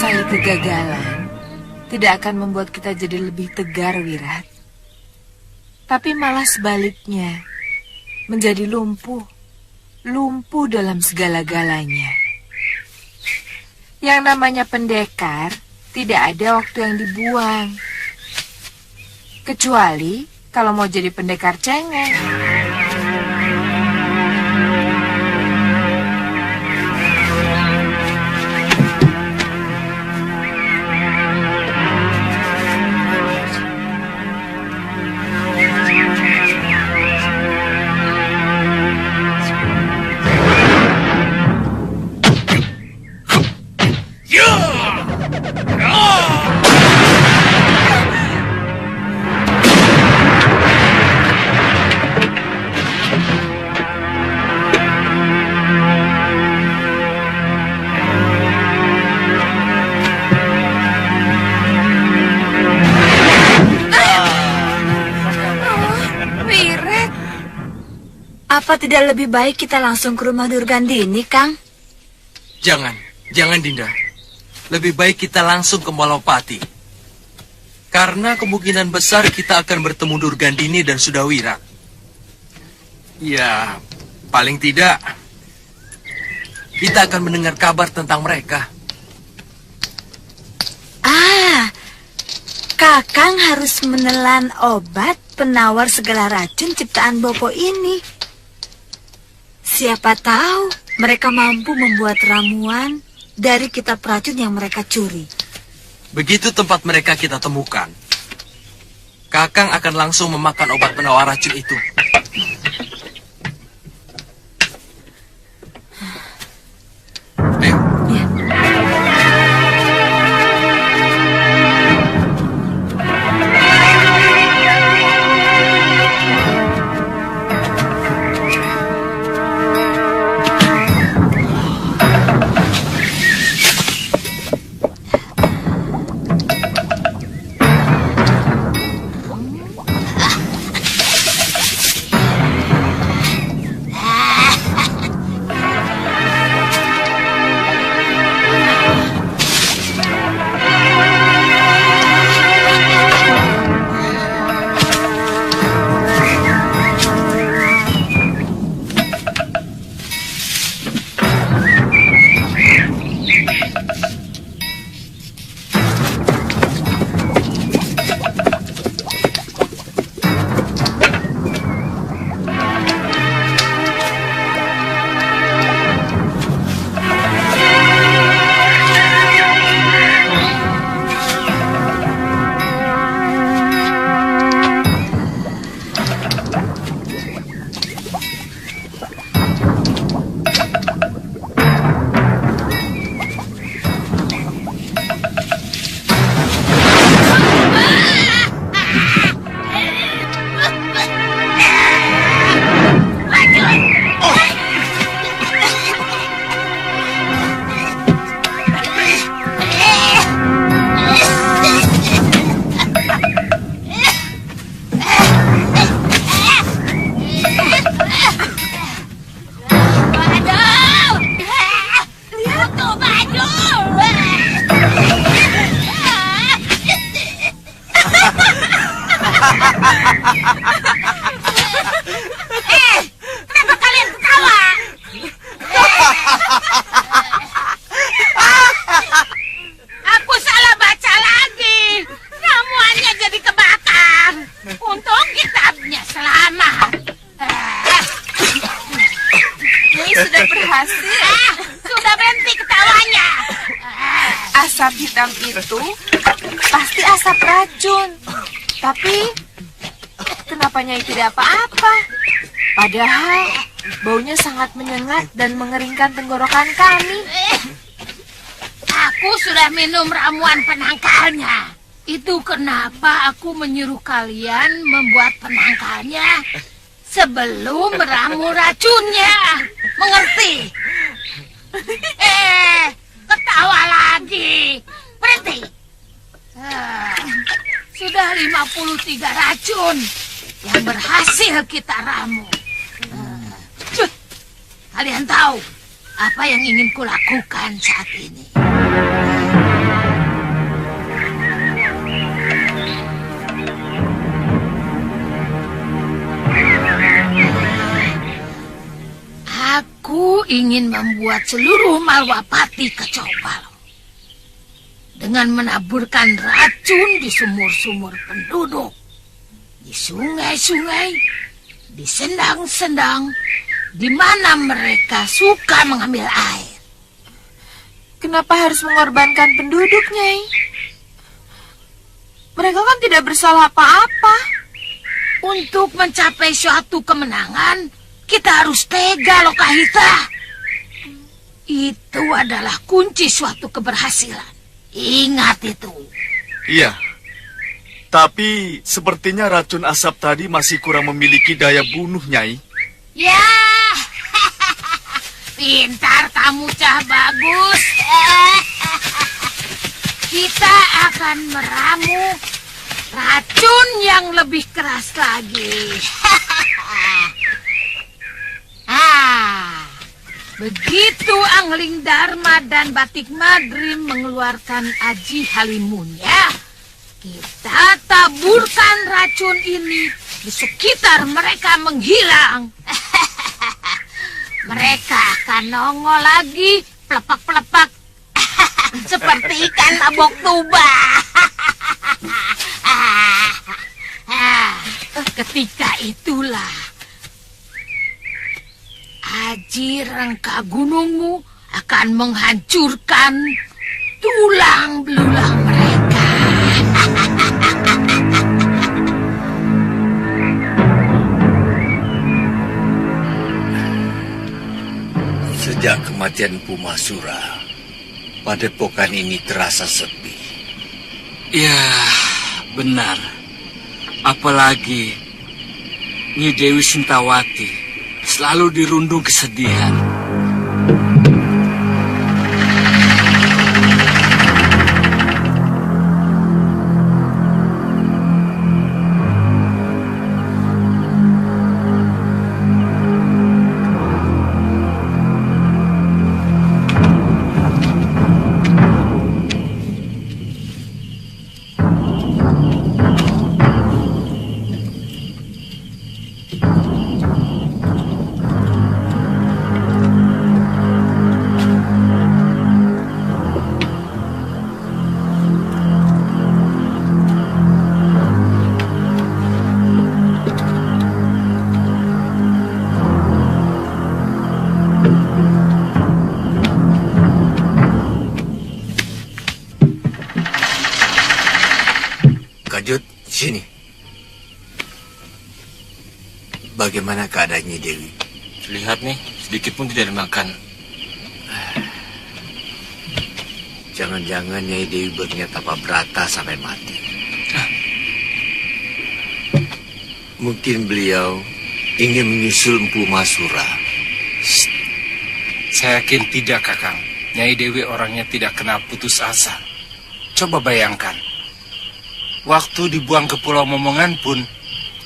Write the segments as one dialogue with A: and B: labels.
A: Menyesali kegagalan tidak akan membuat kita jadi lebih tegar, Wirat. Tapi malah sebaliknya, menjadi lumpuh dalam segala-galanya. Yang namanya pendekar tidak ada waktu yang dibuang. Kecuali kalau mau jadi pendekar cengeng.
B: Apa tidak lebih baik kita langsung ke rumah Durgandini, Kang?
C: Jangan Dinda. Lebih baik kita langsung ke Malopati. Karena kemungkinan besar kita akan bertemu Durgandini dan Sudawira. Ya, paling tidak kita akan mendengar kabar tentang mereka.
B: Kakang harus menelan obat penawar segala racun ciptaan Bopo ini. Siapa tahu mereka mampu membuat ramuan dari kitab racun yang mereka curi.
C: Begitu tempat mereka kita temukan, Kakang akan langsung memakan obat penawar racun itu. Ayo.
B: Ya.
D: Kenapa kalian ketawa? Aku salah baca lagi. Ramuannya jadi kebakar. Untung kitabnya selamat.
A: Ini sudah berhasil.
D: Sudah berhenti ketawanya.
A: Asap hitam itu pasti asap racun. Tapi kenapa Nyai tidak apa-apa? Padahal baunya sangat menyengat dan mengeringkan tenggorokan kami.
D: Aku sudah minum ramuan penangkalnya. Itu kenapa aku menyuruh kalian membuat penangkalnya sebelum meramu racunnya. Mengerti? Ketawa lagi. Berhenti. Sudah 53 racun yang berhasil kita ramu. Kalian tahu apa yang ingin kulakukan saat ini? Aku ingin membuat seluruh Malwapati kacau balau. Dengan menaburkan racun di sumur-sumur penduduk, di sungai-sungai, di sendang-sendang, di mana mereka suka mengambil air.
A: Kenapa harus mengorbankan penduduk, Nyai? Mereka kan tidak bersalah apa-apa.
D: Untuk mencapai suatu kemenangan, kita harus tega, Lokahita. Itu adalah kunci suatu keberhasilan. Ingat itu.
E: Iya. Tapi sepertinya racun asap tadi masih kurang memiliki daya bunuh, Nyai.
D: Ya, pintar kamu, Cah Bagus. Kita akan meramu racun yang lebih keras lagi. Begitu Angling Dharma dan Batik Madrim mengeluarkan Aji Halimunnya, kita taburkan racun ini di sekitar mereka menghilang. Mereka akan nongol lagi, pelepak-pelepak, seperti ikan tabok tuba. Ketika itulah Aji Rengka Gunungmu akan menghancurkan tulang belulang mereka.
F: Sejak kematian Pumasura, padepokan ini terasa sepi.
G: Ya, benar. Apalagi Nyi Dewi Sintawati selalu dirundung kesedihan.
F: Kajut, sini. Bagaimana keadaannya Dewi?
G: Lihat nih, sedikit pun tidak dimakan.
F: Jangan-jangan Nyai Dewi berniat apa berata sampai mati. Mungkin beliau ingin menyusul Empu Masura.
G: Saya yakin tidak, Kakang. Nyai Dewi orangnya tidak kenal putus asa. Coba bayangkan. Waktu dibuang ke Pulau Momongan pun,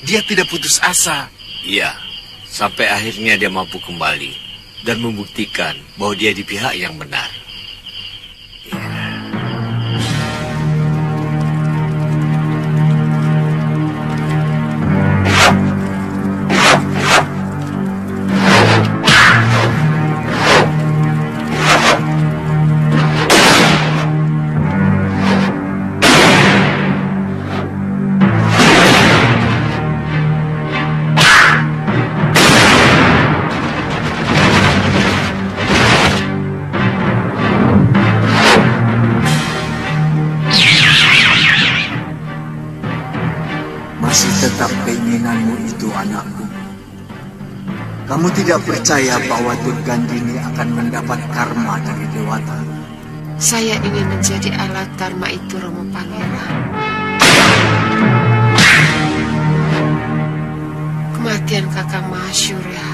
G: dia tidak putus asa.
F: Iya, sampai akhirnya dia mampu kembali dan membuktikan bahwa dia di pihak yang benar.
H: Tetap keinginanmu itu, anakku. Kamu tidak percaya bahwa Durgandini akan mendapat karma dari Dewata?
A: Saya ingin menjadi alat karma itu, Romo Pangeran. Kematian Kakang Mahasyura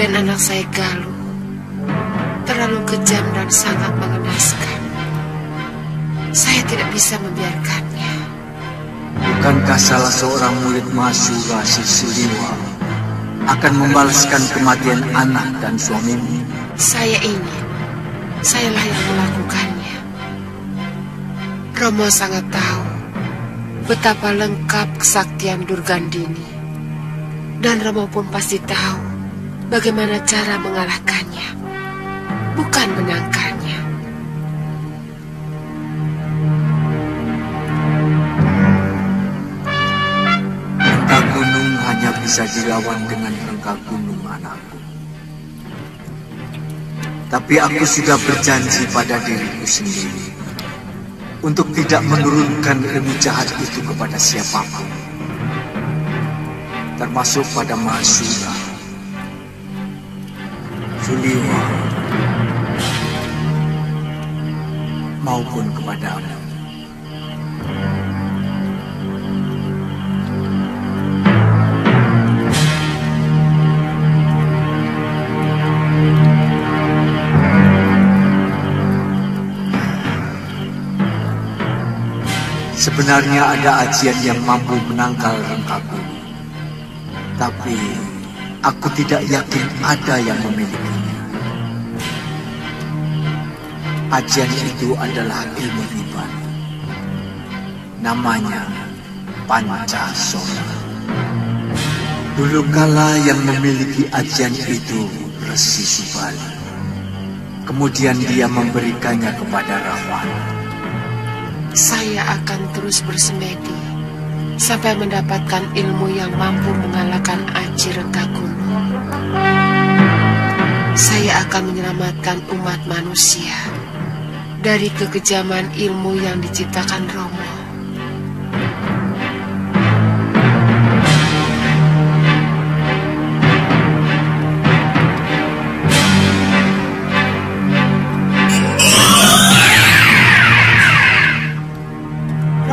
A: dan anak saya Galuh terlalu kejam dan sangat mengenaskan. Saya tidak bisa membiarkannya.
H: Bukankah salah seorang murid Mahasyura, si Suliwa, akan membalaskan kematian anak dan suamimu?
A: Saya ingin. Sayalah yang melakukannya. Romo sangat tahu betapa lengkap kesaktian Durgandini. Dan Romo pun pasti tahu bagaimana cara mengalahkannya, bukan menangkannya.
H: Rengka gunung hanya bisa dilawan dengan rengka gunung, anakku. Tapi aku sudah berjanji pada diriku sendiri untuk tidak menurunkan ilmu jahat itu kepada siapapun, termasuk pada Mahasura, Suliwa, maupun kepadamu. Sebenarnya ada ajian yang mampu menangkal rengka gunung, tapi aku tidak yakin ada yang memilikinya. Ajian itu adalah ilmu iban. Namanya Pancasona. Dulu kala yang memiliki ajian itu Resi Subali. Kemudian dia memberikannya kepada Rahwana.
A: Saya akan terus bersemedi sampai mendapatkan ilmu yang mampu mengalahkan Aji Rengka Gunung. Saya akan menyelamatkan umat manusia dari kekejaman ilmu yang diciptakan Romo.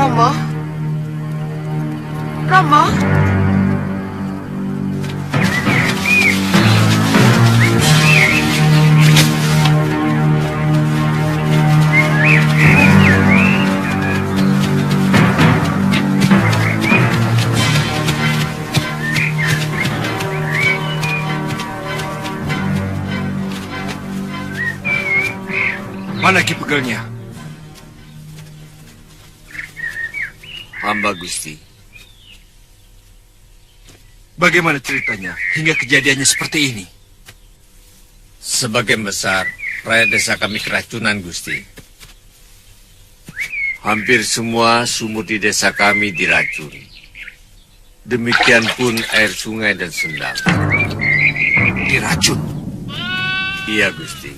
A: Romo? Romo?
G: Mana Ki Pegelnya?
F: Hamba Gusti.
G: Bagaimana ceritanya hingga kejadiannya seperti ini?
F: Sebagian besar rakyat desa kami keracunan, Gusti. Hampir semua sumur di desa kami diracun. Demikian pun air sungai dan sendang.
G: Diracun?
F: Iya, Gusti.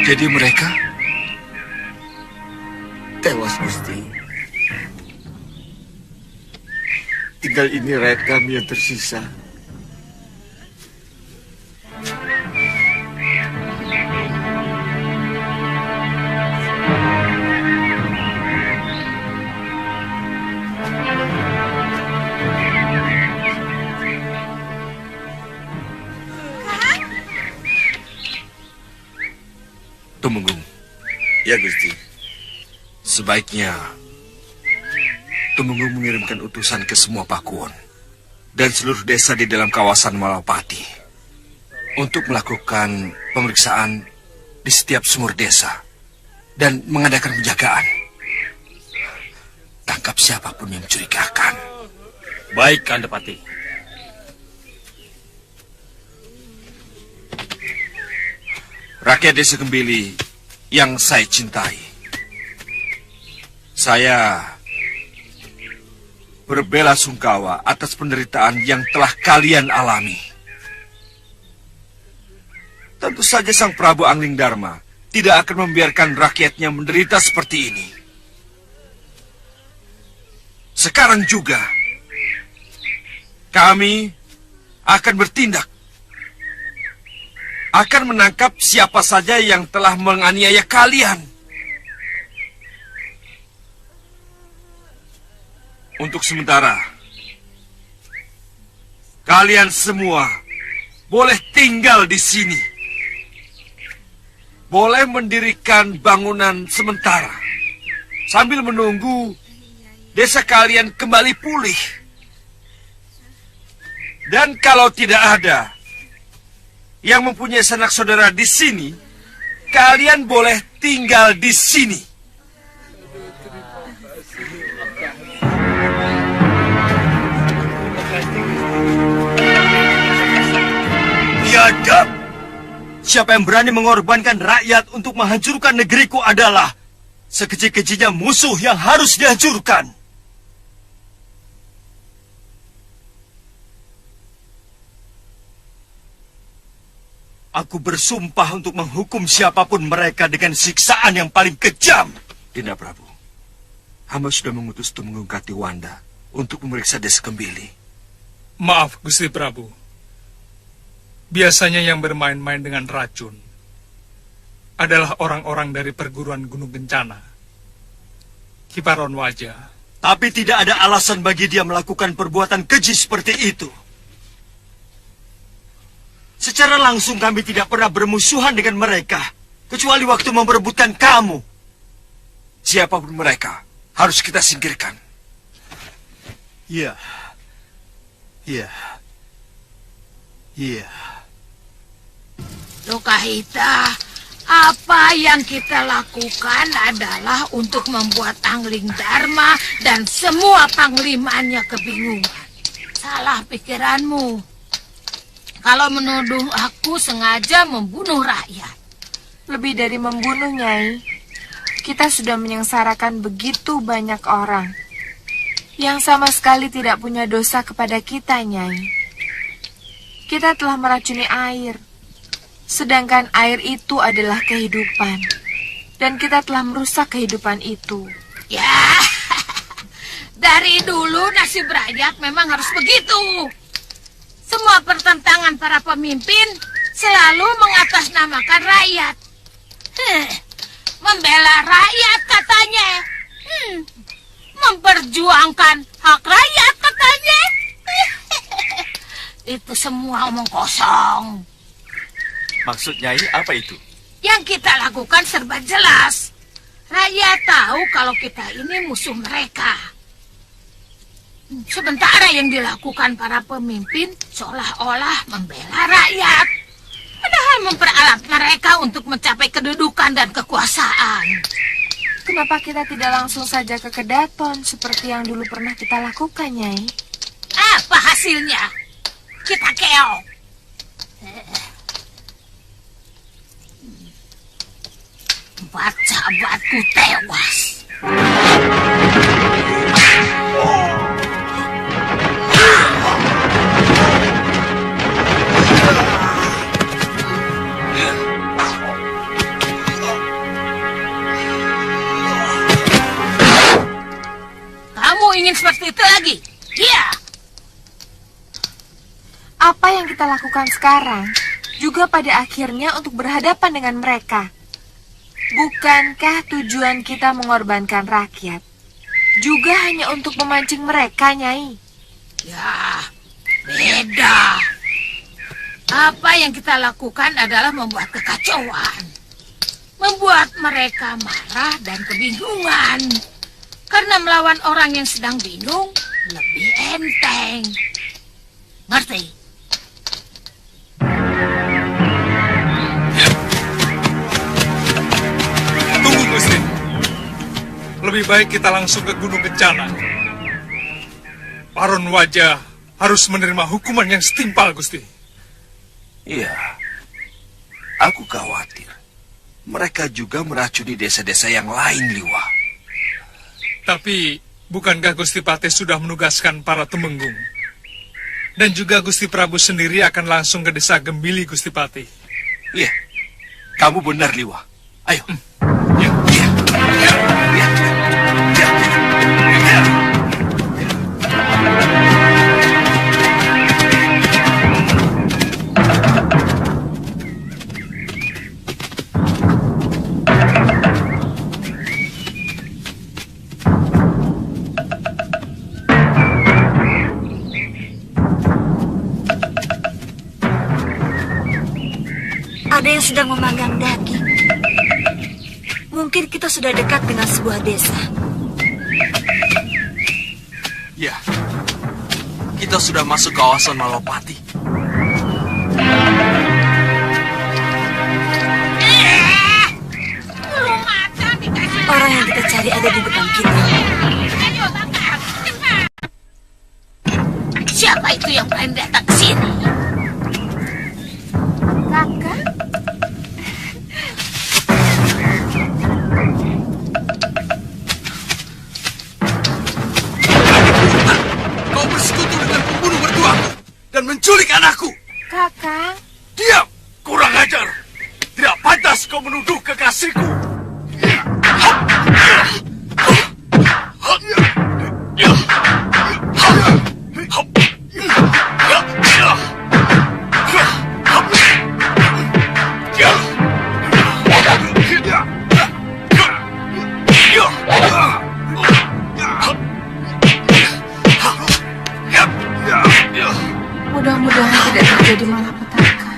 G: Jadi mereka
F: Tewas, Gusti. Tinggal ini rakyat kami yang tersisa.
G: Tumenggung.
F: Ya, Gusti.
G: Sebaiknya Tumenggung mengirimkan utusan ke semua pakuwon dan seluruh desa di dalam kawasan Malapati untuk melakukan pemeriksaan di setiap sumur desa dan mengadakan penjagaan. Tangkap siapapun yang mencurigakan.
F: Baik, Kandapati.
G: Rakyat desa Kembili yang saya cintai, saya berbelasungkawa atas penderitaan yang telah kalian alami. Tentu saja Sang Prabu Anglingdarma tidak akan membiarkan rakyatnya menderita seperti ini. Sekarang juga kami akan bertindak akan menangkap siapa saja yang telah menganiaya kalian. Untuk sementara, kalian semua boleh tinggal di sini. Boleh mendirikan bangunan sementara sambil menunggu desa kalian kembali pulih. Dan kalau tidak ada yang mempunyai sanak saudara di sini, kalian boleh tinggal di sini.
E: Biadab! Siapa yang berani mengorbankan rakyat untuk menghancurkan negeriku adalah sekecil-kecilnya musuh yang harus dihancurkan. Aku bersumpah untuk menghukum siapapun mereka dengan siksaan yang paling kejam.
G: Dinda Prabu, hamba sudah mengutus Tumenggung Katiwanda untuk memeriksa desa Kembili.
I: Maaf, Gusti Prabu. Biasanya yang bermain-main dengan racun adalah orang-orang dari perguruan Gunung Kencana, Kiparon Wajah.
E: Tapi tidak ada alasan bagi dia melakukan perbuatan keji seperti itu. Secara langsung kami tidak pernah bermusuhan dengan mereka, kecuali waktu memperebutkan kamu.
G: Siapapun mereka, harus kita singkirkan.
E: Iya.
D: Lokahita, apa yang kita lakukan adalah untuk membuat Angling Dharma dan semua panglimanya kebingungan. Salah pikiranmu. Kalau menuduh aku sengaja membunuh rakyat.
J: Lebih dari membunuh, Nyai. Kita sudah menyengsarakan begitu banyak orang yang sama sekali tidak punya dosa kepada kita, Nyai. Kita telah meracuni air, sedangkan air itu adalah kehidupan, dan kita telah merusak kehidupan itu.
D: Ya, dari dulu nasib rakyat memang harus begitu. Semua pertentangan para pemimpin selalu mengatasnamakan rakyat. Membela rakyat katanya. Memperjuangkan hak rakyat katanya. Itu semua omong kosong.
E: Maksud Nyai apa itu?
D: Yang kita lakukan serba jelas. Rakyat tahu kalau kita ini musuh mereka. Sementara yang dilakukan para pemimpin seolah-olah membela rakyat. Padahal memperalat mereka untuk mencapai kedudukan dan kekuasaan.
J: Kenapa kita tidak langsung saja ke Kedaton seperti yang dulu pernah kita lakukan, Nyai?
D: Apa hasilnya? Kita keok. Empat sahabatku tewas. Kamu ingin seperti itu lagi? Iya.
J: Apa yang kita lakukan sekarang juga pada akhirnya untuk berhadapan dengan mereka. Bukankah tujuan kita mengorbankan rakyat juga hanya untuk memancing mereka, Nyai?
D: Ya, beda. Apa yang kita lakukan adalah membuat kekacauan. Membuat mereka marah dan kebingungan. Karena melawan orang yang sedang bingung lebih enteng. Ngerti?
I: Tunggu, Gusti. Lebih baik kita langsung ke Gunung Kencana. Paron Wajah harus menerima hukuman yang setimpal, Gusti.
G: Iya, aku khawatir mereka juga meracuni desa-desa yang lain, Liwa.
I: Tapi, bukankah Gusti Patih sudah menugaskan para Tumenggung? Dan juga Gusti Prabu sendiri akan langsung ke desa Gembili, Gusti Patih.
G: Iya, kamu benar, Liwa. Ayo.
I: Ya.
B: ada yang sedang memanggang daging. Mungkin kita sudah dekat dengan sebuah desa.
C: Ya, kita sudah masuk kawasan Malopati.
B: Orang yang kita cari ada di depan kita.
D: Ayo bakar, cepat. Siapa itu yang berani datang ke sini?
J: Kakak?
C: Kau bersekutu dengan pembunuh mertuaku dan menculik anakku.
J: Kakak?
E: Diam! Kurang ajar! Tidak pantas kau menuduh kekasihku!
J: Mudah-mudahan tidak terjadi malapetaka.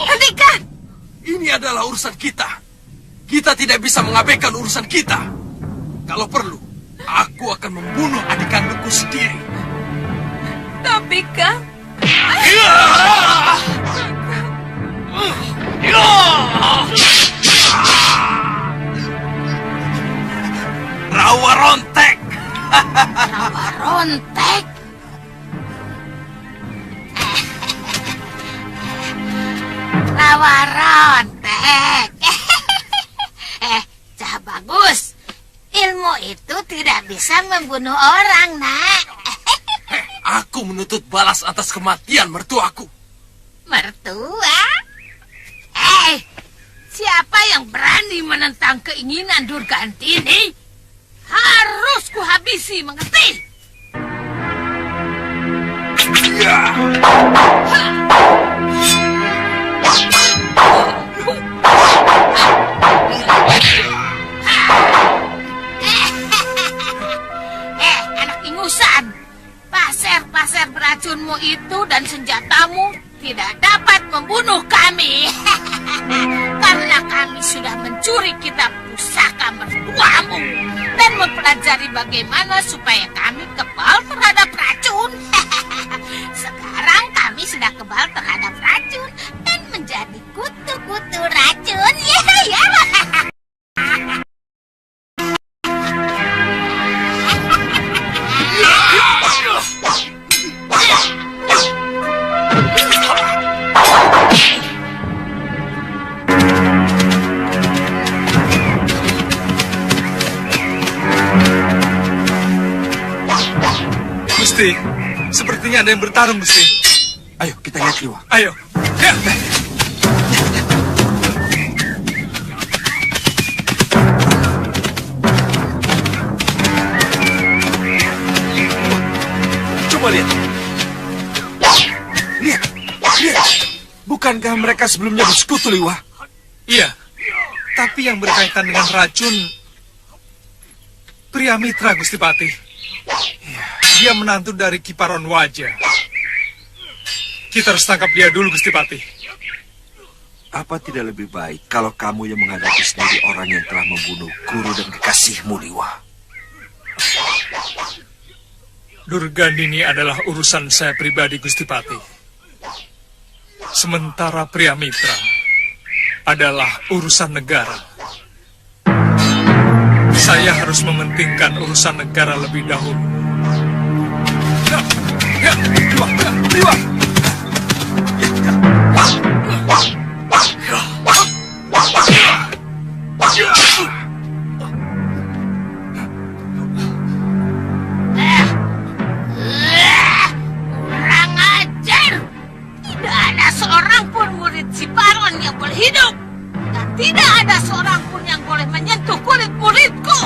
B: Hentikan!
C: Ini adalah urusan kita. Kita tidak bisa mengabaikan urusan kita. Kalau perlu, aku akan membunuh adik kandungku sendiri.
J: Tapi Kang,
C: Rawa rontek!
D: Rawa rontek. Rawa rontek. Cah bagus. Ilmu itu tidak bisa membunuh orang, nak.
C: Aku menuntut balas atas kematian mertuaku.
D: Mertua? Siapa yang berani menentang keinginan Durgandini? Harus kuhabisi, mengerti? Anak ingusan. Pasir-pasir beracunmu itu dan senjatamu tidak dapat membunuh kami. Karena kami sudah mencuri kitab pusaka mertuamu dan mempelajari bagaimana supaya kami kebal terhadap racun. Sekarang kami sudah kebal terhadap racun dan menjadi kutu-kutu racun. Ya.
I: Gusti, sepertinya ada yang bertarung, Gusti.
G: Ayo, kita lihat Liwa.
I: Ayo. Ya.
G: Coba lihat. Lihat. Bukankah mereka sebelumnya bersekutu, Liwa?
I: Iya. Tapi yang berkaitan dengan racun pria mitra, Gusti Patih. Dia menantu dari Kiparon Wajah. Kita harus tangkap dia dulu, Gusti Patih.
G: Apa tidak lebih baik kalau kamu yang menghadapi sendiri orang yang telah membunuh guru dan kekasihmu, Liwa?
I: Durgandini adalah urusan saya pribadi, Gusti Patih. Sementara pria mitra adalah urusan negara. Saya harus mementingkan urusan negara lebih dahulu.
G: Liwa!
D: Kurang ajar. Tidak ada seorang pun murid si Baron yang boleh hidup. Dan tidak ada seorang pun yang boleh menyentuh kulit muridku.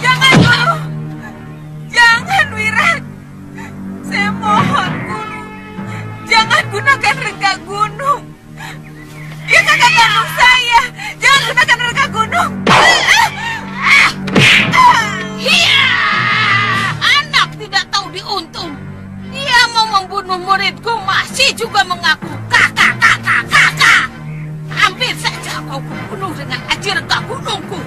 J: jangan Guru, jangan Wirat. Saya mohon Guru, jangan gunakan rengga gunung. Dia kakak kandung saya. Jangan gunakan rengga gunung.
D: Hiya! Anak tidak tahu diuntung. membunuh muridku masih juga mengaku kakak. Hampir saja kau kubunuh dengan aji rengga gunungku.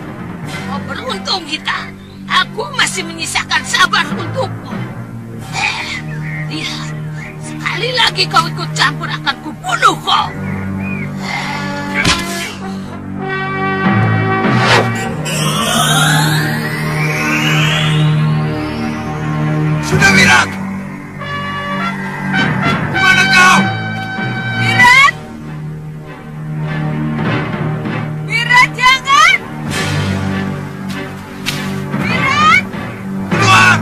D: Oh, beruntung kita. Aku masih menyisakan sabar untukmu. Lihat, sekali lagi kau ikut campur akan kubunuh kau.
G: Sudah Wirat! Di mana kau?
J: Wirat! Wirat, jangan! Wirat!
G: Keluar!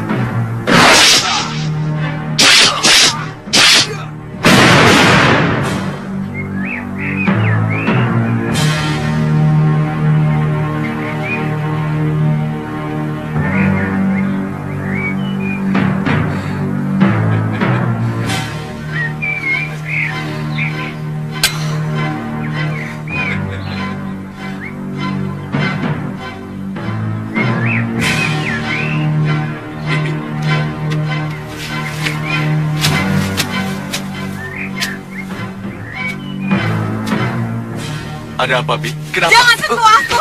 G: Ada apa, Bi? Kenapa?
J: Jangan sentuh aku!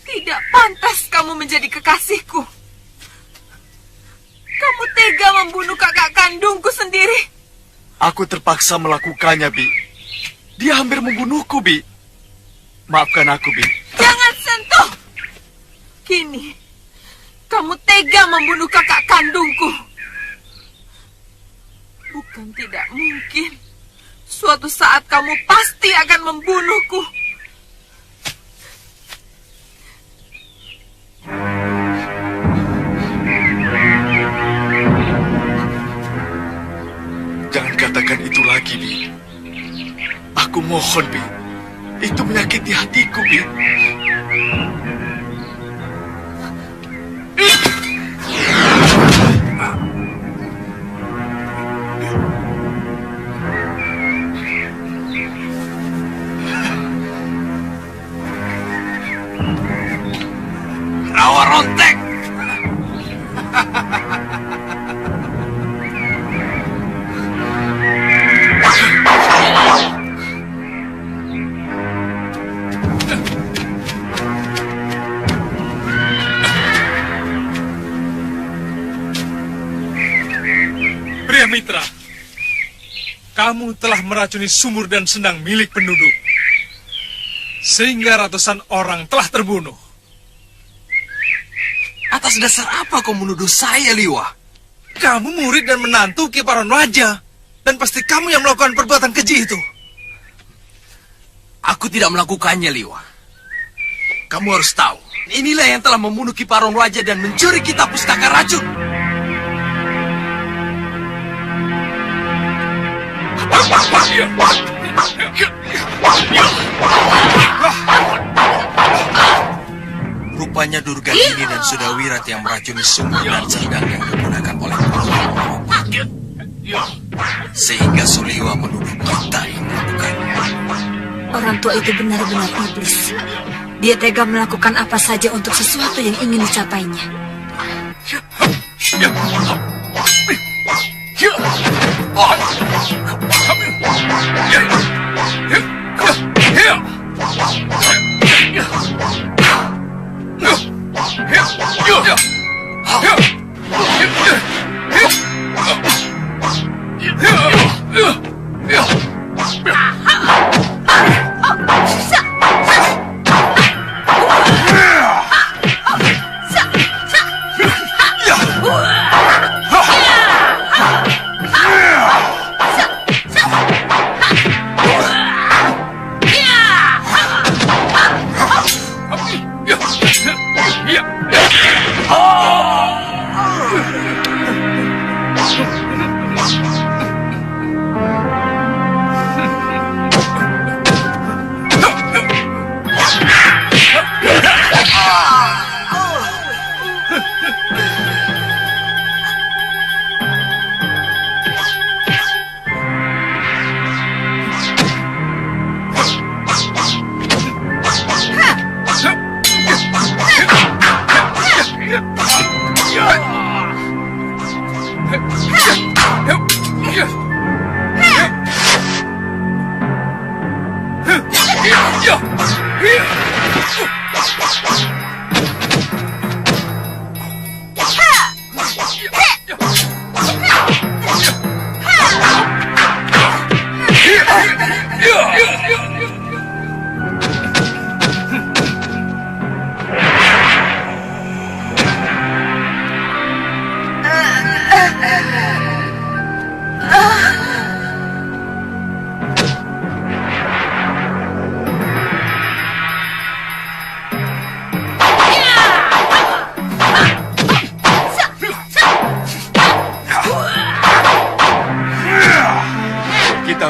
J: Tidak pantas kamu menjadi kekasihku. Kamu tega membunuh kakak kandungku sendiri.
E: Aku terpaksa melakukannya, Bi. Dia hampir membunuhku, Bi. Maafkan aku, Bi.
J: Jangan sentuh! Kini, kamu tega membunuh kakak kandungku. Bukan tidak mungkin. Suatu saat kamu pasti akan membunuhku.
E: Jangan katakan itu lagi, Bi. Aku mohon, Bi. Itu menyakiti hatiku, Bi.
G: Rawa rontek!
I: Pria Mitra, kamu telah meracuni sumur dan sendang milik penduduk, sehingga ratusan orang telah terbunuh.
C: Atas dasar apa kau menuduh saya, Liwa?
I: Kamu murid dan menantu Kiparon Raja, dan pasti kamu yang melakukan perbuatan keji itu.
C: Aku tidak melakukannya, Liwa. Kamu harus tahu, inilah yang telah membunuh Kiparon Raja dan mencuri kitab pustaka racun. Rupanya Durgandini dan Sudawirat yang meracuni sumur dan sendang yang digunakan oleh Malapati. Sehingga Suliwa menuduh kita yang melakukannya.
B: Orang tua itu benar-benar iblis. Dia tega melakukan apa saja untuk sesuatu yang ingin dicapainya.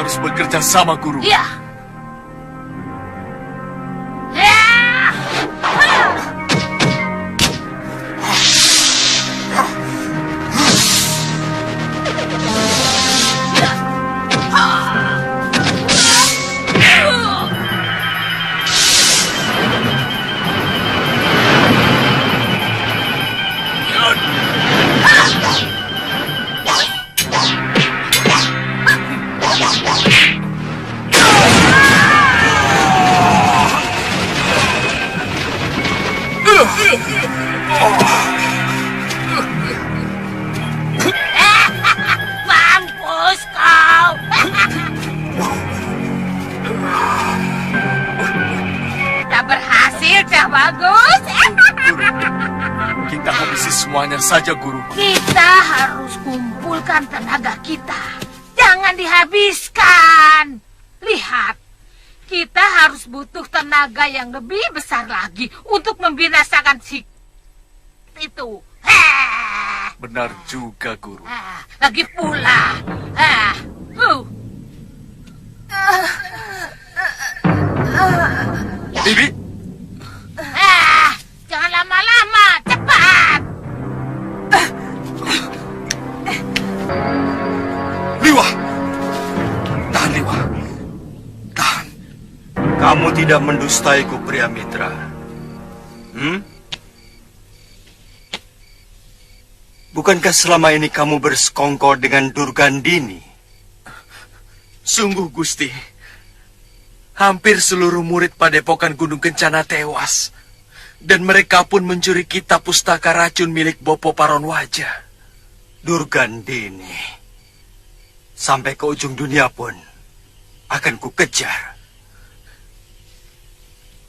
C: harus bekerja sama, Guru.
D: Ya. Ya. Mampus kau. Sudah berhasil, Cah Bagus.
C: Kita habisi semuanya saja, Guru.
D: Kita harus kumpulkan tenaga kita. Jangan dihabiskan. Lihat, kita harus butuh tenaga yang lebih besar lagi untuk membinasakan si itu.
C: Benar juga, Guru.
D: Lagi pula.
C: Bibi,
D: Jangan lama-lama, cepat.
E: Liwa!
C: tahan, Liwa. Tahan.
E: Kamu tidak mendustaiku, pria mitra. Bukankah selama ini kamu bersekongkol dengan Durgandini?
C: Sungguh, Gusti. Hampir seluruh murid Padepokan Gunung Kencana tewas. Dan mereka pun mencuri kitab pustaka racun milik Bopo Paronwaja.
E: Durgandini. Sampai ke ujung dunia pun akan kukejar.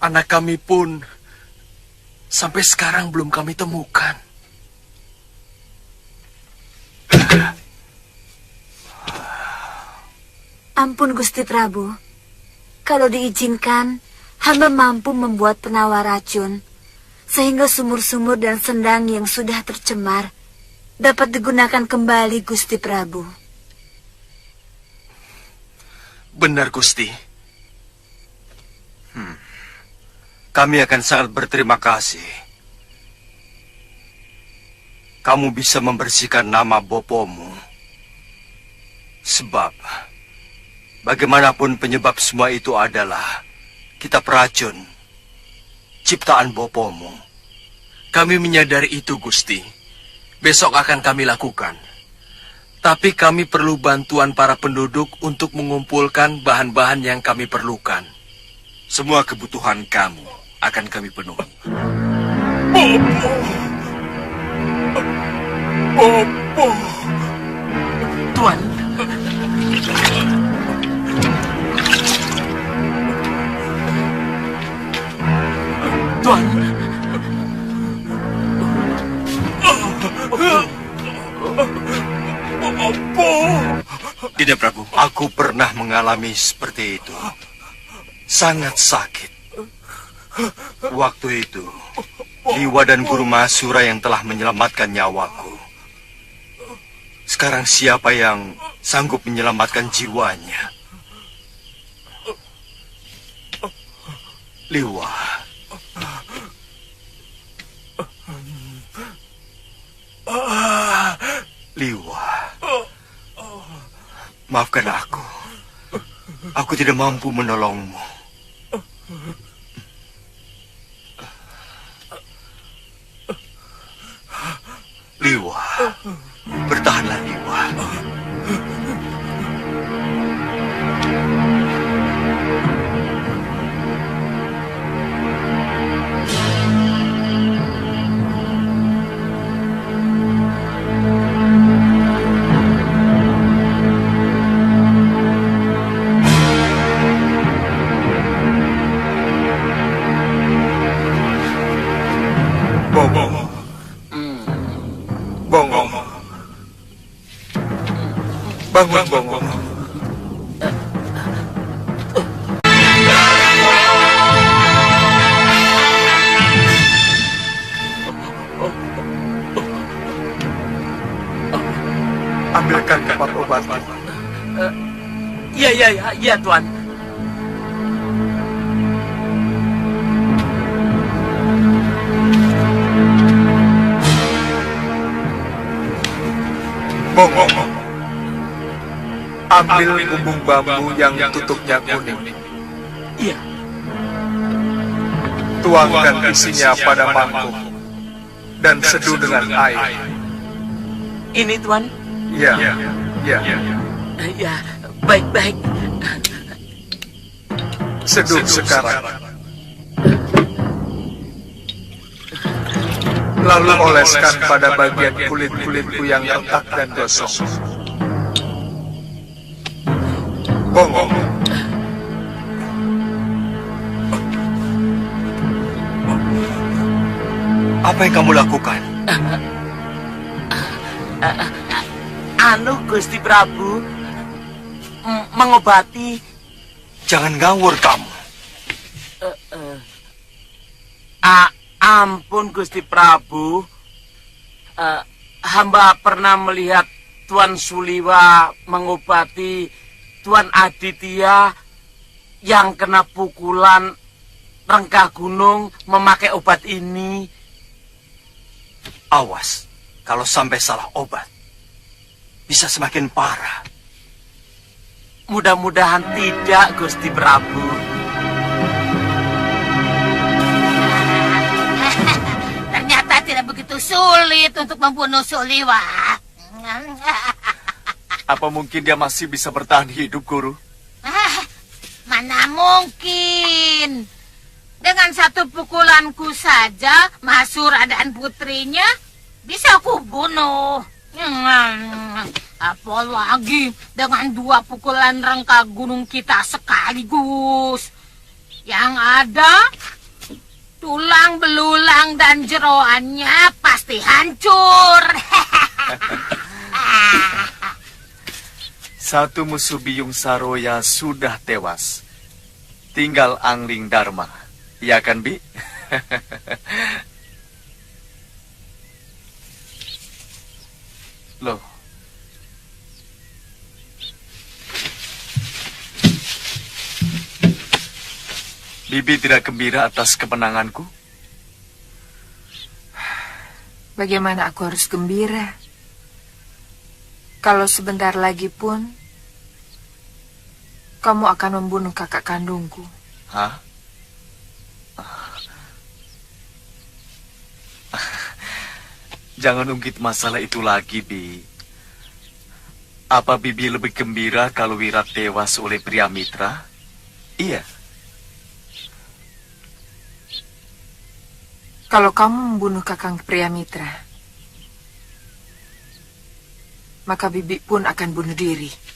C: Anak kami pun sampai sekarang belum kami temukan.
B: Ampun Gusti Prabu, kalau diizinkan, hamba mampu membuat penawar racun, sehingga sumur-sumur dan sendang yang sudah tercemar dapat digunakan kembali, Gusti Prabu.
C: Benar, Gusti.
E: Kami akan sangat berterima kasih. Kamu bisa membersihkan nama Bopomu. Sebab bagaimanapun penyebab semua itu adalah kitab racun ciptaan Bopomu.
C: Kami menyadari itu, Gusti. Besok akan kami lakukan. Tapi kami perlu bantuan para penduduk untuk mengumpulkan bahan-bahan yang kami perlukan.
G: Semua kebutuhan kamu akan kami penuhi.
C: Bopo. Tuan. Tuan.
E: Tidak, Prabu. Aku pernah mengalami seperti itu. Sangat sakit. Waktu itu, Liwa dan Guru Mahasura yang telah menyelamatkan nyawaku. Sekarang siapa yang sanggup menyelamatkan jiwanya? Liwa. Liwa. Maafkan aku. Aku tidak mampu menolongmu. Liwa. Bertahanlah, Liwa.
G: Bongong. Bangun, Bongong. Ambilkan tempat obat.
F: Iya, Tuan.
I: Bongong. Ambil bumbung bambu yang tutupnya kuning.
F: Iya.
I: Tuangkan isinya pada mangkuk dan seduh dengan air.
F: Ini, Tuan.
I: Ya.
F: Ya, baik.
I: Seduh sekarang. Lalu oleskan pada bagian kulit-kulitku yang retak dan gosong. Bongong.
E: Apa yang kamu lakukan?
F: Gusti Prabu, mengobati.
E: Jangan ngawur kamu.
F: Ampun, Gusti Prabu. Hamba pernah melihat Tuan Suliwa mengobati Tuan Aditya yang kena pukulan rengkah gunung memakai obat ini.
E: Awas, kalau sampai salah obat, bisa semakin parah.
F: Mudah-mudahan tidak, Gusti Prabu.
D: Ternyata tidak begitu sulit untuk membunuh Suliwa.
E: Apa mungkin dia masih bisa bertahan hidup, Guru?
D: Mana mungkin. Dengan satu pukulanku saja, Mahsura dan putrinya bisa aku bunuh. Apalagi dengan 2 pukulan rengkah gunung kita sekaligus. Yang ada, tulang belulang dan jeroannya pasti hancur.
E: Satu musuh Biyung Saroya sudah tewas. Tinggal Angling Dharma. Ya kan, Bi? Loh. Bibi tidak gembira atas kemenanganku?
J: Bagaimana aku harus gembira? Kalau sebentar lagi pun kamu akan membunuh kakak kandungku.
E: Hah? Jangan ungkit masalah itu lagi, Bi. Apa Bibi lebih gembira kalau Wirat tewas oleh pria mitra? Iya.
J: Kalau kamu membunuh kakang pria mitra, maka Bibi pun akan bunuh diri.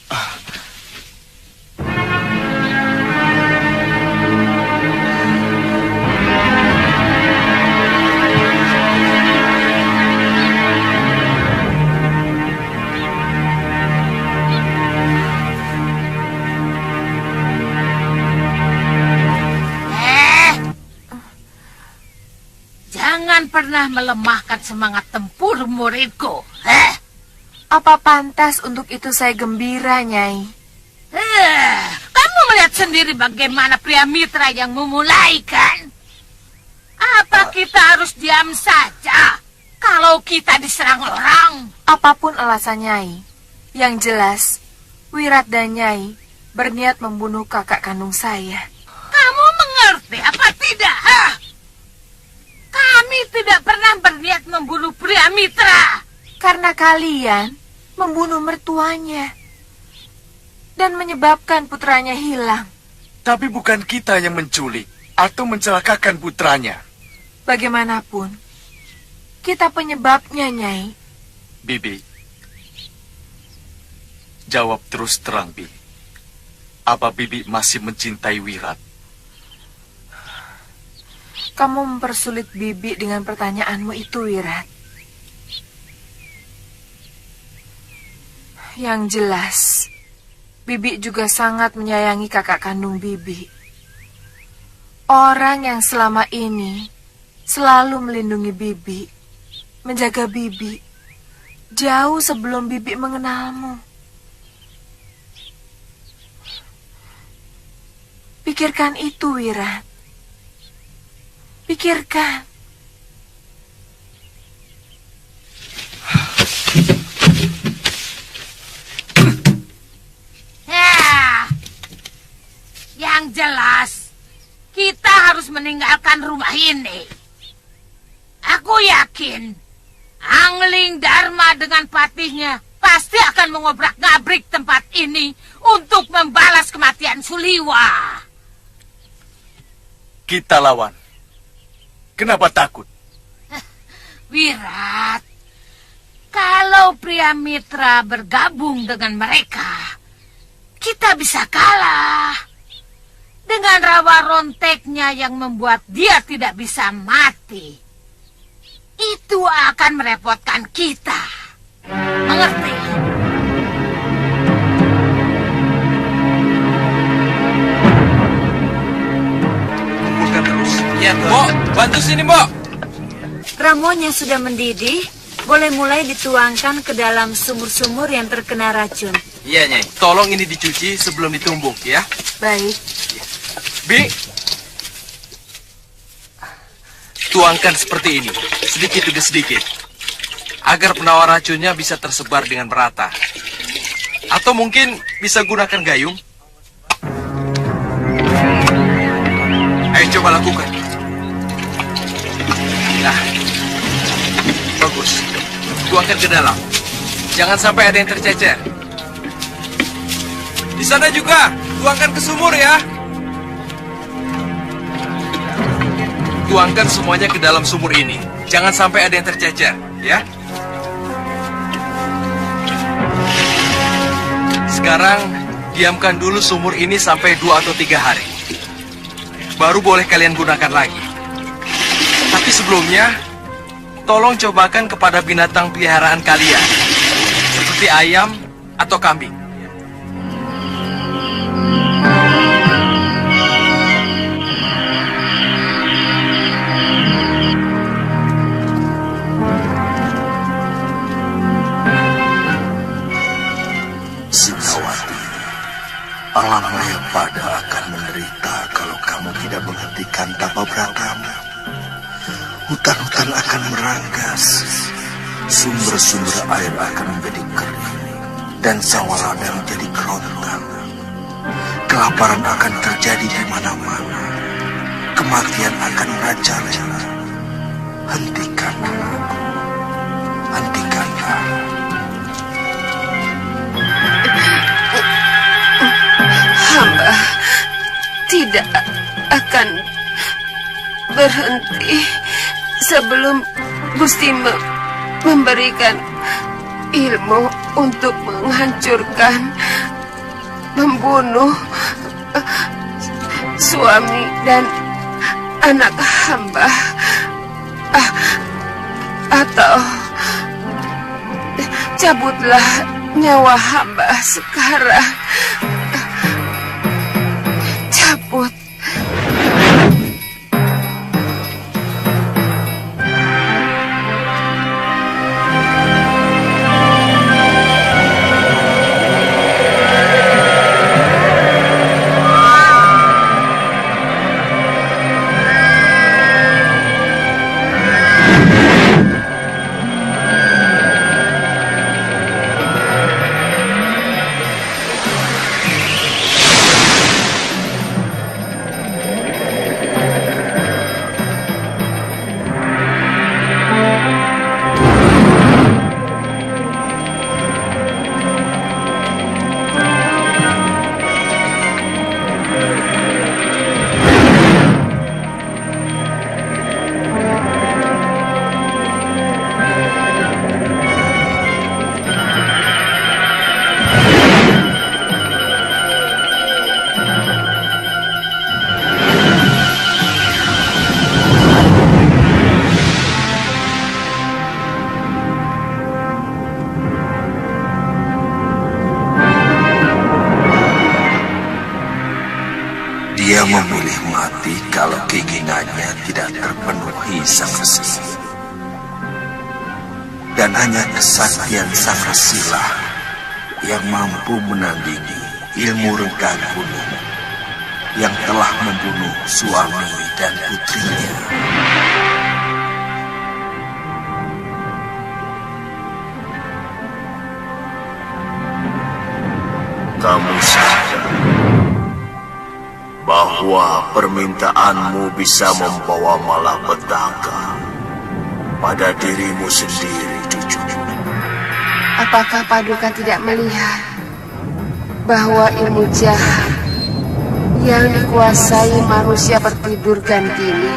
D: Jangan pernah melemahkan semangat tempur muridku.
J: Apa pantas untuk itu saya gembira, Nyai?
D: Kamu melihat sendiri bagaimana pria mitra yang memulai, kan? Apa kita harus diam saja kalau kita diserang orang?
J: Apapun alasan Nyai, yang jelas Wirat dan Nyai berniat membunuh kakak kandung saya.
D: Kamu mengerti apa tidak? Kami tidak pernah berniat membunuh pria mitra.
J: Karena kalian membunuh mertuanya dan menyebabkan putranya hilang.
G: Tapi bukan kita yang menculik atau mencelakakan putranya.
J: Bagaimanapun, kita penyebabnya, Nyai.
G: Bibi, jawab terus terang, Bi. Apa Bibi masih mencintai Wirat?
J: Kamu mempersulit Bibi dengan pertanyaanmu itu, Wirat. Yang jelas, Bibi juga sangat menyayangi kakak kandung Bibi. Orang yang selama ini selalu melindungi Bibi, menjaga Bibi, jauh sebelum Bibi mengenalmu. Pikirkan itu, Wirat. Pikirkan.
D: Ya, yang jelas kita harus meninggalkan rumah ini. Aku yakin Angling Dharma dengan patihnya pasti akan mengobrak-ngabrik tempat ini untuk membalas kematian Suliwa.
E: Kita lawan. Kenapa takut?
D: Wirat, kalau pria mitra bergabung dengan mereka, kita bisa kalah. Dengan rawa ronteknya yang membuat dia tidak bisa mati, itu akan merepotkan kita. Mengerti?
C: Kumpulkan terus. Ya, Mbok, bantu sini, Mbok.
B: Ramuannya sudah mendidih, boleh mulai dituangkan ke dalam sumur-sumur yang terkena racun.
C: Iya, Nyai. Tolong ini dicuci sebelum ditumbuk, ya.
B: Baik.
C: Bi, tuangkan seperti ini, sedikit demi sedikit, agar penawar racunnya bisa tersebar dengan merata. Atau mungkin bisa gunakan gayung. Ayo coba lakukan. Nah, bagus. Tuangkan ke dalam. Jangan sampai ada yang tercecer. Di sana juga, tuangkan ke sumur ya. Tuangkan semuanya ke dalam sumur ini. Jangan sampai ada yang tercecer, ya. Sekarang, diamkan dulu sumur ini sampai 2 atau 3 hari. Baru boleh kalian gunakan lagi. Tapi sebelumnya, tolong cobakan kepada binatang peliharaan kalian. Seperti ayam atau kambing.
H: Sintawati, alam Mayapada akan menderita kalau kamu tidak menghentikan tapa bratamu. Hutan-hutan akan meranggas, sumber-sumber air akan menjadi kering, dan sawalada menjadi kerontang. Kelaparan akan terjadi di mana-mana, kematian akan merajalela. Hentikanlah, hentikanlah.
A: Hamba tidak akan berhenti sebelum Gusti memberikan ilmu untuk menghancurkan, membunuh suami dan anak hamba, atau cabutlah nyawa hamba sekarang. Cabut.
H: Dia memilih mati kalau keinginannya tidak terpenuhi sang resi. Dan hanya kesaktian sang resilah yang mampu menandingi ilmu renggang gunung
G: yang telah membunuh suami dan putrinya.
K: Kamu sadar bahwa permintaanmu bisa membawa malapetaka pada dirimu sendiri, cucu.
A: Apakah Paduka tidak melihat bahwa ilmu jahat yang dikuasai manusia bertidur Gandhini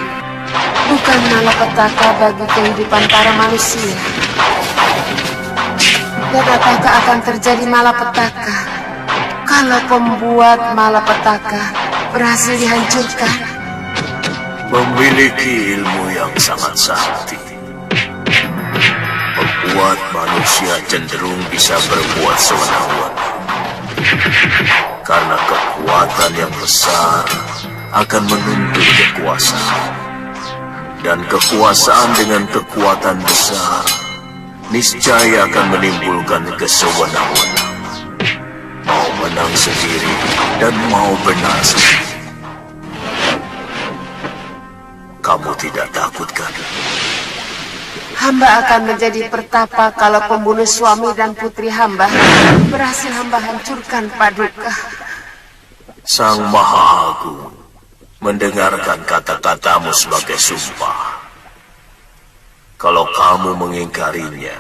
A: bukan malapetaka bagi kehidupan para manusia? Dan apakah akan terjadi malapetaka kalau pembuat malapetaka berhasil dihancurkan?
K: Memiliki ilmu yang sangat sakti membuat manusia cenderung bisa berbuat sewenang-wenang. Karena kekuatan yang besar akan menuntut kekuasaan. Dan kekuasaan dengan kekuatan besar niscaya akan menimbulkan kesewenang-wenangan. Mau menang sendiri dan mau benar sendiri. Kamu tidak takut kan?
A: Hamba akan menjadi pertapa kalau pembunuh suami dan putri hamba berhasil hamba hancurkan, Paduka.
K: Sang Maha Agung mendengarkan kata-katamu sebagai sumpah. Kalau kamu mengingkarinya,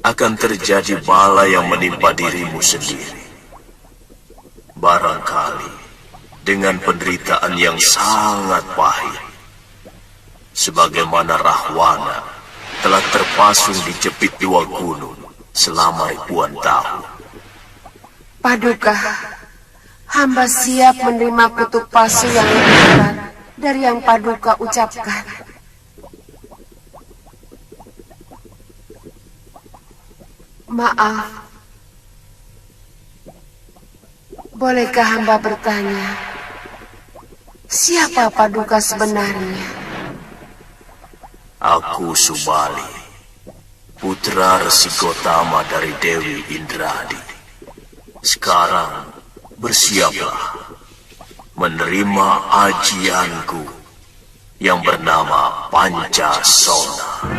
K: akan terjadi bala yang menimpa dirimu sendiri. Barangkali dengan penderitaan yang sangat pahit, sebagaimana Rahwana telah terpasung di jepit dua gunung selama ribuan tahun.
A: Paduka, hamba siap menerima kutuk pasu yang lebih berat dari yang Paduka ucapkan. Maaf, bolehkah hamba bertanya, siapa Paduka sebenarnya?
K: Aku Subali, putra Resi Gotama dari Dewi Indradi. Sekarang bersiaplah menerima ajianku yang bernama Pancasona.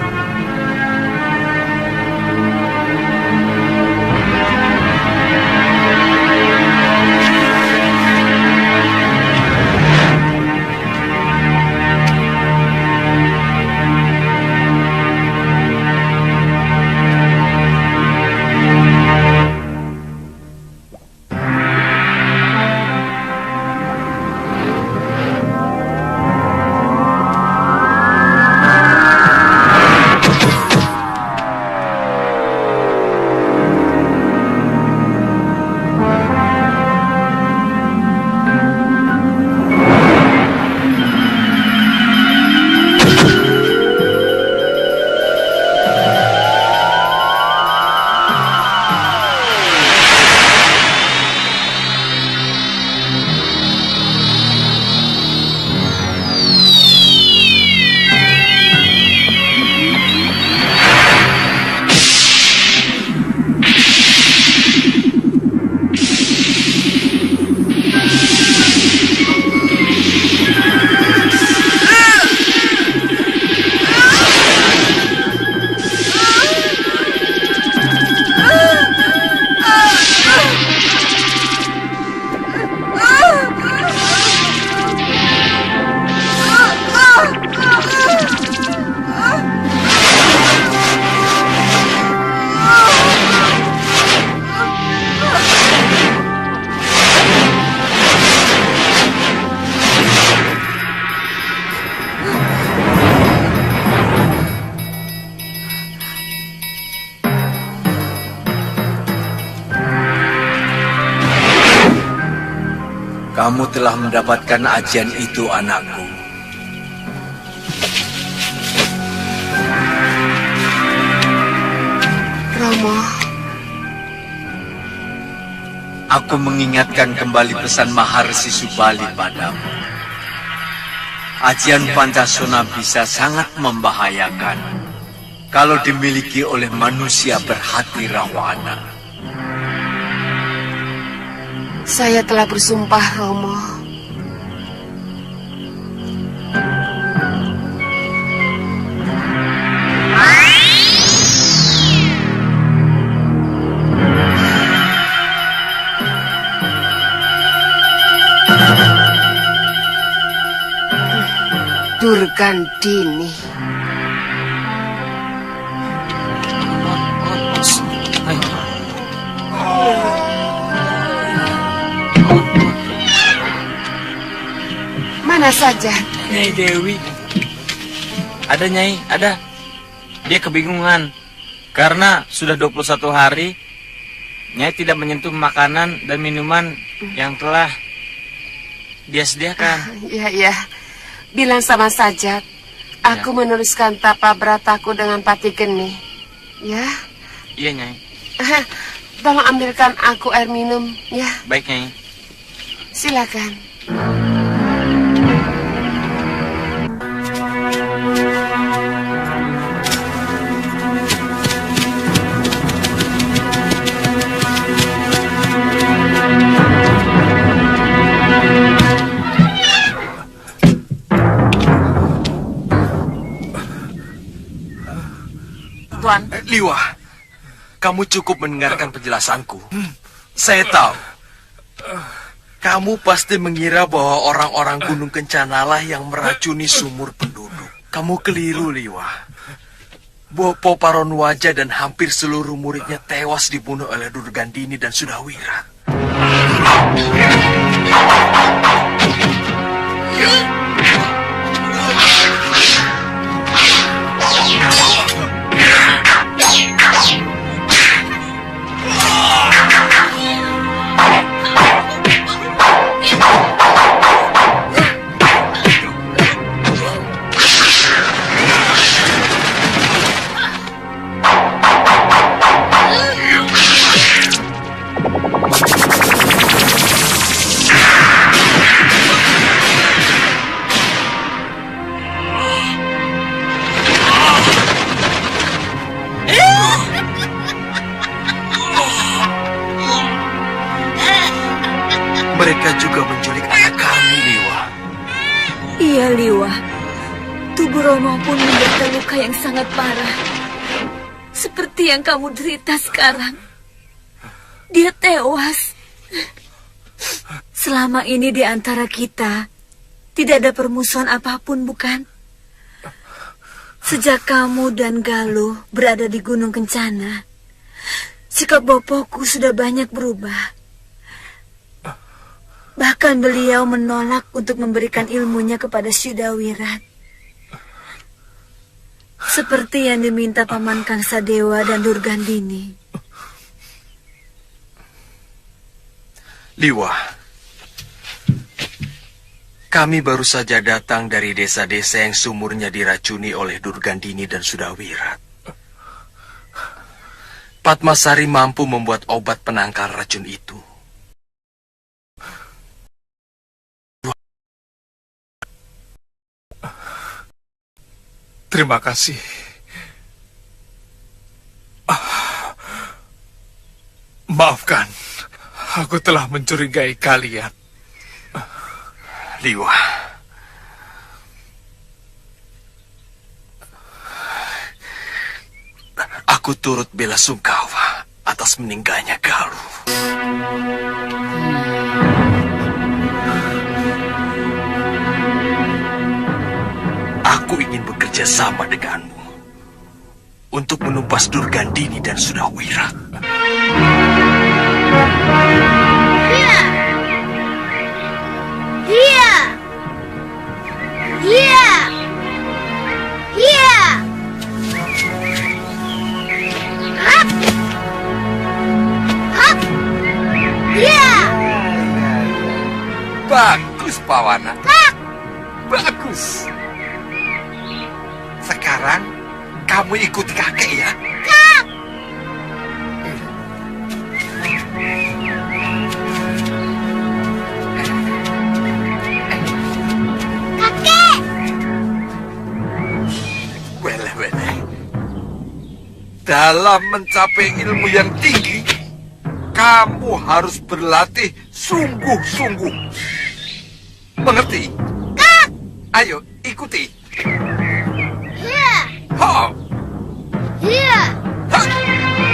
G: Kamu telah mendapatkan ajian itu, anakku.
A: Romo,
G: aku mengingatkan kembali pesan Maharsi Subali padamu. Ajian Pancasona bisa sangat membahayakan kalau dimiliki oleh manusia berhati Rahwana.
A: saya telah bersumpah, Romo, Durgandini. Mana saja?
L: Nyai Dewi. Ada Nyai, ada. Dia kebingungan karena sudah 21 hari Nyai tidak menyentuh makanan dan minuman yang telah dia sediakan.
A: Ya. Bilang sama Sajat. Aku meneruskan tapa berataku dengan Pati Geni. Ya.
L: Iya Nyai.
A: Tolong ambilkan aku air minum, ya.
L: Baik Nyai.
A: Silakan.
C: Tuan. Liwa, kamu cukup mendengarkan penjelasanku. Saya tahu. Kamu pasti mengira bahwa orang-orang Gunung Kencanalah yang meracuni sumur penduduk. Kamu keliru, Liwa. Bopo Paronwaja dan hampir seluruh muridnya tewas dibunuh oleh Durgandini dan Sudawirat. Mereka juga menculik anak kami, Liwa.
B: Iya, Liwa. Tubuh Romo pun menderita luka yang sangat parah. Seperti yang kamu derita sekarang. Dia tewas. Selama ini di antara kita, tidak ada permusuhan apapun, bukan? Sejak kamu dan Galuh berada di Gunung Kencana, sikap Bopoku sudah banyak berubah. Bahkan beliau menolak untuk memberikan ilmunya kepada Sudawirat. Seperti yang diminta Paman Kangsadewa dan Durgandini.
C: Liwa, kami baru saja datang dari desa-desa yang sumurnya diracuni oleh Durgandini dan Sudawirat. Padmasari mampu membuat obat penangkal racun itu.
I: Terima kasih. Maafkan, aku telah mencurigai kalian.
C: Liwa, aku turut bela sungkawa atas meninggalnya Galuh. Aku ingin bekerja sama denganmu untuk menumpas Durgandini dan Sudawirat.
G: Bagus, Pawana. Bagus. Sekarang kamu ikuti kakek ya.
D: Kakek!
G: Wele. Dalam mencapai ilmu yang tinggi, kamu harus berlatih sungguh-sungguh. Mengerti?
D: Kak!
G: Ayo, ikuti.
D: Iya!
G: Ha!
D: Iya!
G: Ha!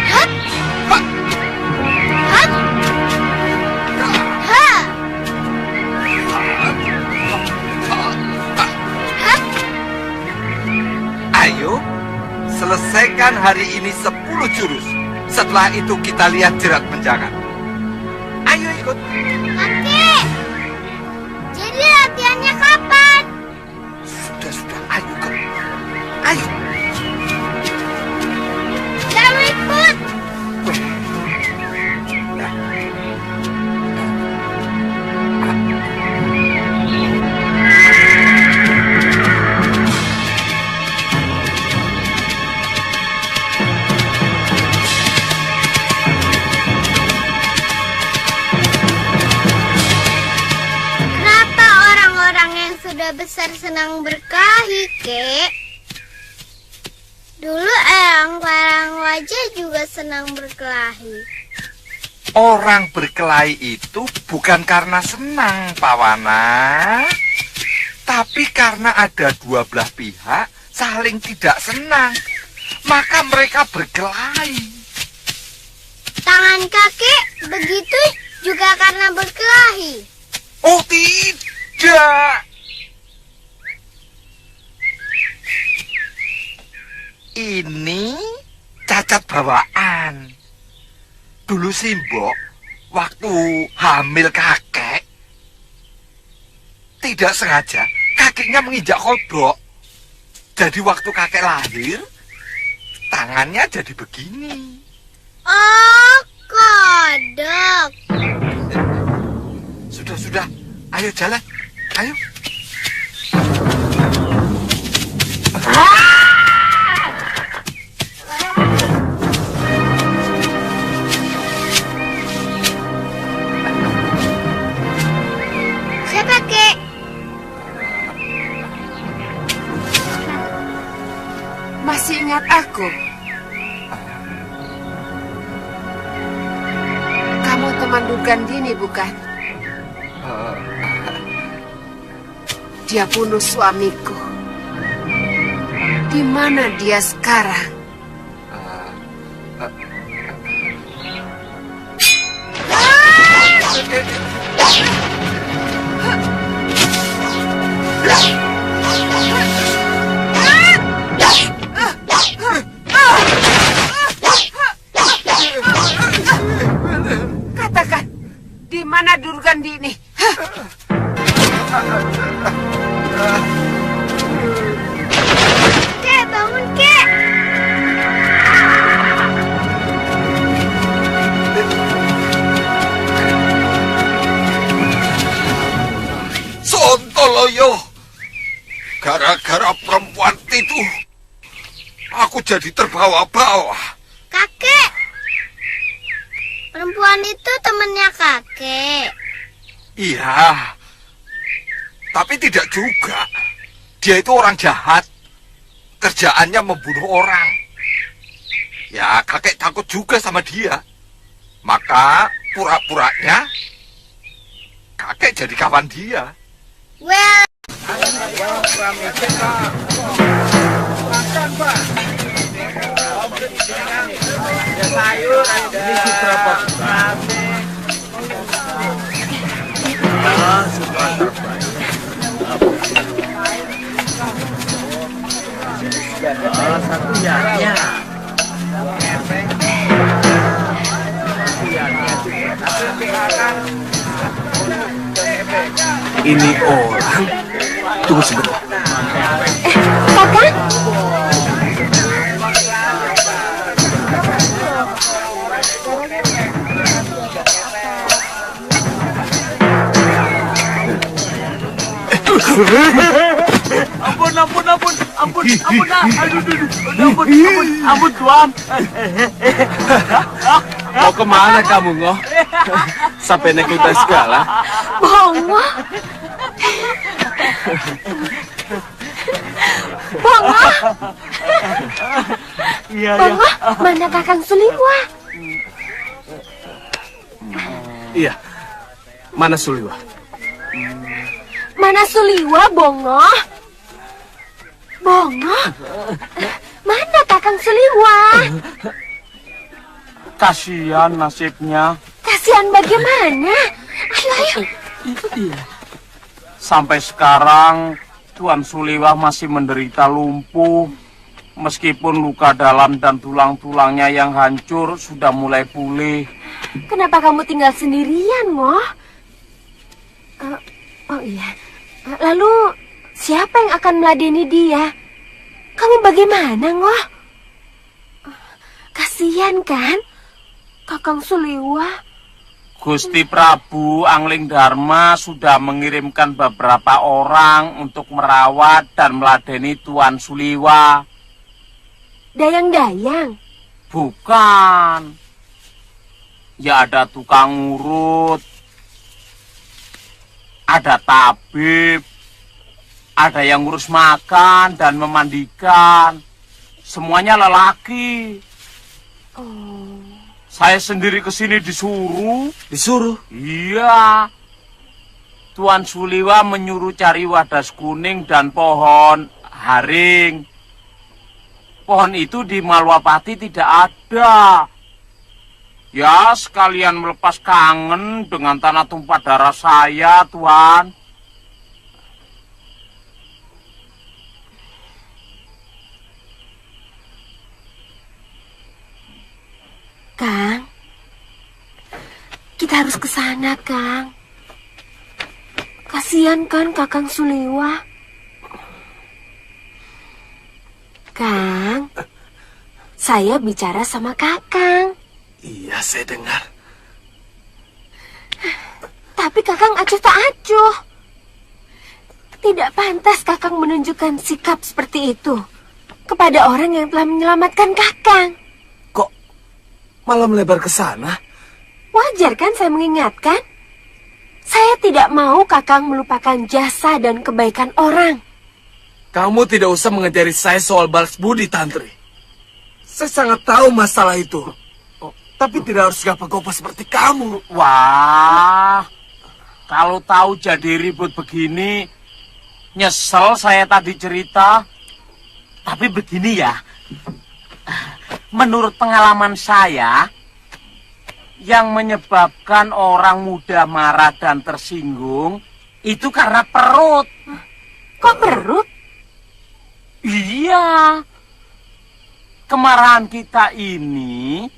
D: Hat!
G: Ha!
D: Hat! Ha! Hat!
C: hari ini 10 jurus. Setelah itu kita lihat jerat menjangan. Ayo ikut.
M: Kakek, jadi latihannya kapan?
C: Sudah, ayo ikut. Ayo.
M: Gak mau ikut. Sudah besar senang berkelahi, Kek. Dulu Eyang Parangwaja juga senang berkelahi.
C: Orang berkelahi itu bukan karena senang, Pawana. Tapi karena ada dua belah pihak saling tidak senang. Maka mereka berkelahi.
M: Tangan kakek begitu juga karena berkelahi.
C: Oh, tidak. Ini cacat bawaan. Dulu Simbok waktu hamil kakek, tidak sengaja kakinya menginjak kodok. Jadi waktu kakek lahir, tangannya jadi begini.
M: Oh, kodok.
C: Sudah, ayo jalan, ayo.
A: Masih ingat aku? Kamu teman Durgandini, bukan? Dia bunuh suamiku. Di mana dia sekarang? Katakan, di mana Durgandini?
M: Kek, bangun, Kek.
C: Sontoloyo, gara-gara perempuan itu, aku jadi terbawa-bawa.
M: Kakek, perempuan itu temannya kakek.
C: Iya, tapi tidak juga. Dia itu orang jahat. Kerjaannya membunuh orang. Ya, kakek takut juga sama dia. Maka pura-puranya kakek jadi kawan dia.
M: Well,
L: satu ya.
G: Ini orang. Tunggu sebentar.
M: kakak.
L: Ampun Tuan. Mau kemana kamu, Ngoh? Sampai naik kuda segala.
B: Bongo. Bongo.
L: Iya,
B: Bongo, mana Kakang Suliwa?
L: Iya. Mana Suliwa?
B: Mana Suliwa, Bongo? Bongo? Mana Kakang Suliwa?
L: Kasihan nasibnya.
B: Kasihan bagaimana? Ayo.
L: Sampai sekarang Tuan Suliwa masih menderita lumpuh, Meskipun luka dalam dan tulang-tulangnya yang hancur sudah mulai pulih.
N: Kenapa kamu tinggal sendirian, Ngoh? Oh iya. Lalu siapa yang akan meladeni dia? Kamu bagaimana, Ngoh? Kasihan kan, Kakang Suliwa?
L: Gusti Prabu Angling Dharma sudah mengirimkan beberapa orang untuk merawat dan meladeni Tuan Suliwa.
N: Dayang-dayang?
L: Bukan. Ya ada tukang urut, ada tabib, ada yang ngurus makan dan memandikan. Semuanya lelaki.
N: Oh.
L: Saya sendiri kesini disuruh.
G: Disuruh?
L: Iya. Tuan Suliwa menyuruh cari wadas kuning dan pohon haring. Pohon itu di Malwapati tidak ada. Ya, sekalian melepas kangen dengan tanah tumpah darah saya, Tuan.
N: Kang, kita harus ke sana, Kang. Kasihan kan Kakang Suliwa? Kang, saya bicara sama Kakang.
G: Iya, saya dengar.
N: Tapi Kakang acuh tak acuh. Tidak pantas Kakang menunjukkan sikap seperti itu kepada orang yang telah menyelamatkan Kakang.
G: Malah melebar ke sana.
N: Wajar kan saya mengingatkan? Saya tidak mau Kakang melupakan jasa dan kebaikan orang.
G: Kamu tidak usah mengajari saya soal balas budi, Tantri. Saya sangat tahu masalah itu. Tapi tidak harus gapa-gapa seperti kamu.
L: Wah, kalau tahu jadi ribut begini, nyesel saya tadi cerita. Tapi begini ya, menurut pengalaman saya, yang menyebabkan orang mudah marah dan tersinggung itu karena perut.
N: Kok perut?
L: Iya. Kemarahan kita ini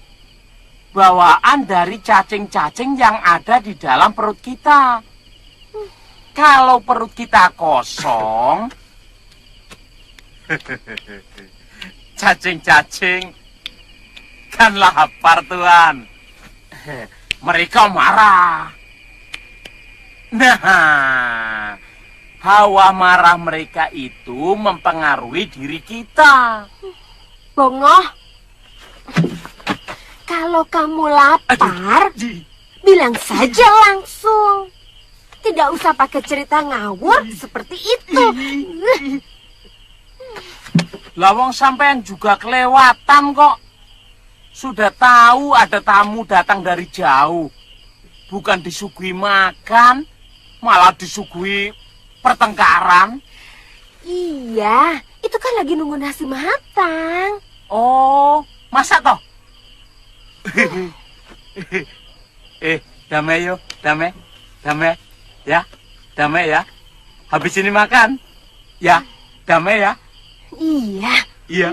L: bawaan dari cacing-cacing yang ada di dalam perut kita. Kalau perut kita kosong, cacing-cacing kan lapar, Tuan. Mereka marah. Nah, hawa marah mereka itu mempengaruhi diri kita.
N: Bongoh, kalau kamu lapar, bilang saja langsung. Tidak usah pakai cerita ngawur seperti itu.
L: Lawang sampean juga kelewatan kok. Sudah tahu ada tamu datang dari jauh. Bukan disuguhi makan, malah disuguhi pertengkaran.
N: Iya, itu kan lagi nunggu nasi matang.
L: Oh, masak toh? Damai yo, damai. Ya, damai ya. Habis ini makan. Ya, damai ya.
N: Iya.
L: Iya.